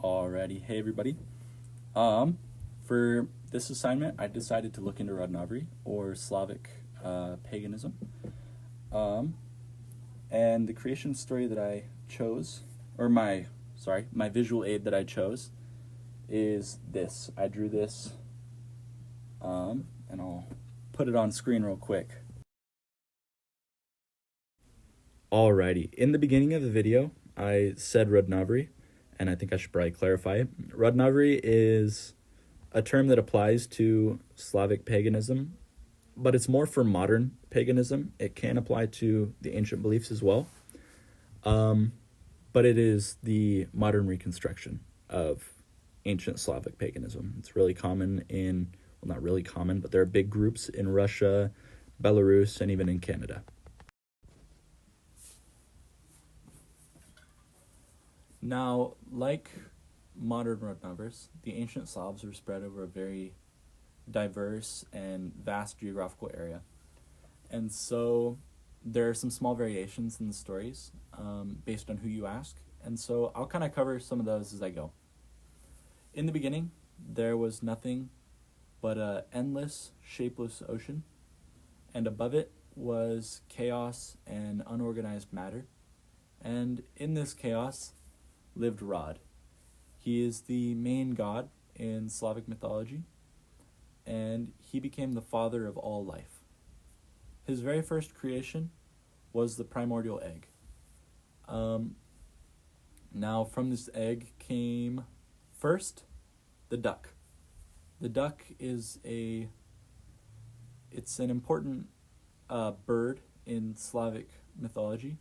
Alrighty, hey everybody. For this assignment, I decided to look into Rodnovery or Slavic paganism. And the creation story that I chose, or my visual aid that I chose, is this. I drew this, and I'll put it on screen real quick. Alrighty, in the beginning of the video, I said Rodnovery, and I think I should probably clarify it. Rodnovery is a term that applies to Slavic paganism, but it's more for modern paganism. It can apply to the ancient beliefs as well, but it is the modern reconstruction of ancient Slavic paganism. It's really common not really common, but there are big groups in Russia, Belarus, and even in Canada. Now, like modern Rodnovers, the ancient Slavs were spread over a very diverse and vast geographical area. And so there are some small variations in the stories based on who you ask. And so I'll kind of cover some of those as I go. In the beginning, there was nothing but an endless, shapeless ocean. And above it was chaos and unorganized matter. And in this chaos lived Rod. He is the main god in Slavic mythology, and he became the father of all life. His very first creation was the primordial egg. Now from this egg came first the duck. The duck is an important bird in Slavic mythology,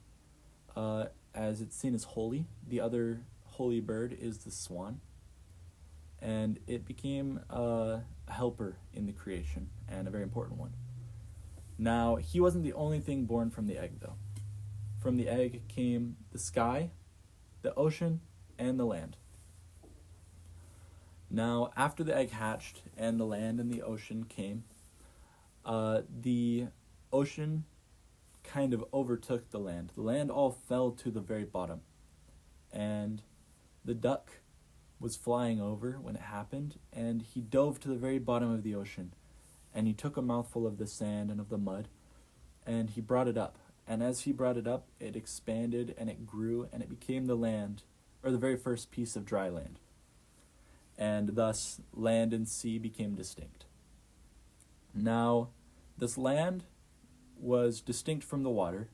as it's seen as holy. The other holy bird is the swan, and it became a helper in the creation, and a very important one. Now, he wasn't the only thing born from the egg, though. From the egg came the sky, the ocean, and the land. Now, after the egg hatched and the land and the ocean came, the ocean kind of overtook the land. The land all fell to the very bottom. And the duck was flying over when it happened, and he dove to the very bottom of the ocean. And he took a mouthful of the sand and of the mud, and he brought it up. And as he brought it up, it expanded and it grew, and it became the land, or the very first piece of dry land. And thus, land and sea became distinct. Now, this land was distinct from the water,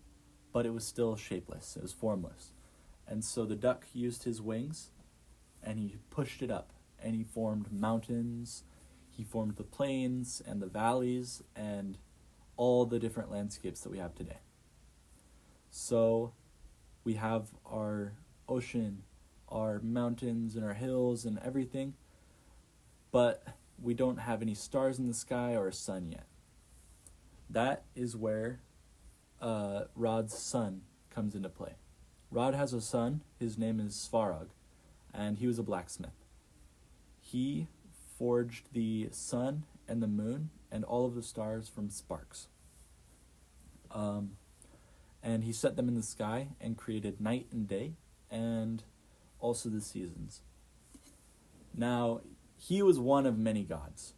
but it was still shapeless. It was formless. And so the duck used his wings, and he pushed it up, and he formed mountains, he formed the plains and the valleys, and all the different landscapes that we have today. So we have our ocean, our mountains, and our hills, and everything, but we don't have any stars in the sky or a sun yet. That is where Rod's son comes into play. Rod has a son, his name is Svarog, and he was a blacksmith. He forged the sun and the moon and all of the stars from sparks. And he set them in the sky and created night and day, and also the seasons. Now, he was one of many gods.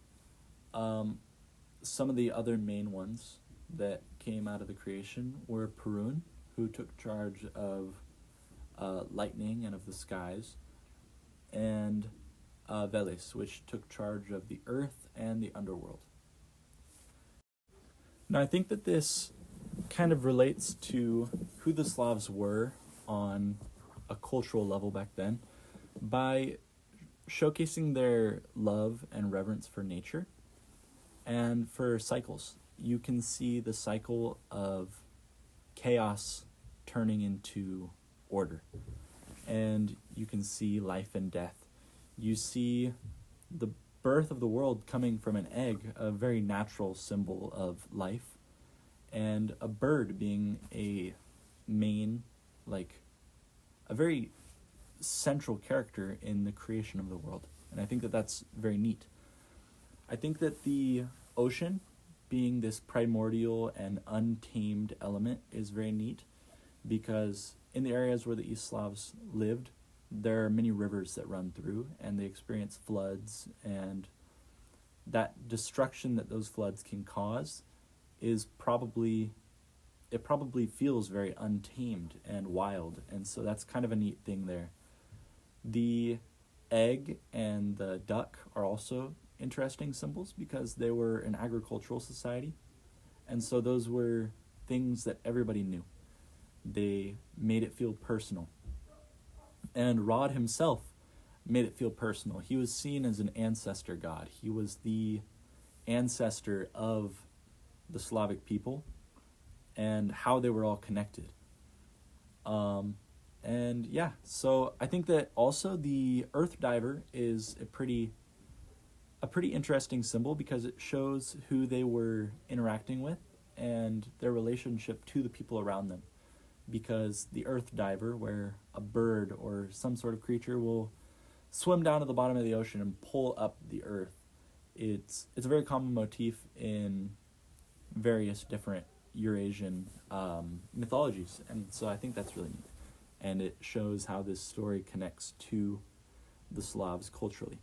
Some of the other main ones that came out of the creation were Perun, who took charge of lightning and of the skies, and Velis, which took charge of the earth and the underworld. Now, I think that this kind of relates to who the Slavs were on a cultural level back then by showcasing their love and reverence for nature and for cycles. You can see the cycle of chaos turning into order, and you can see life and death. You see the birth of the world coming from an egg, a very natural symbol of life, and a bird being a very central character in the creation of the world. And I think that that's very neat. I think that the ocean being this primordial and untamed element is very neat, because in the areas where the East Slavs lived, there are many rivers that run through, and they experience floods, and that destruction that those floods can cause is probably it probably feels very untamed and wild, and so that's kind of a neat thing there. The egg and the duck are also interesting symbols because they were an agricultural society, and so those were things that everybody knew. They made it feel personal. And Rod himself made it feel personal. He was seen as an ancestor god. He was the ancestor of the Slavic people and how they were all connected. And yeah, so I think that also the Earth Diver is a pretty interesting symbol because it shows who they were interacting with and their relationship to the people around them. Because the Earth Diver, where a bird or some sort of creature will swim down to the bottom of the ocean and pull up the earth, it's a very common motif in various different Eurasian mythologies, and so I think that's really neat. And it shows how this story connects to the Slavs culturally.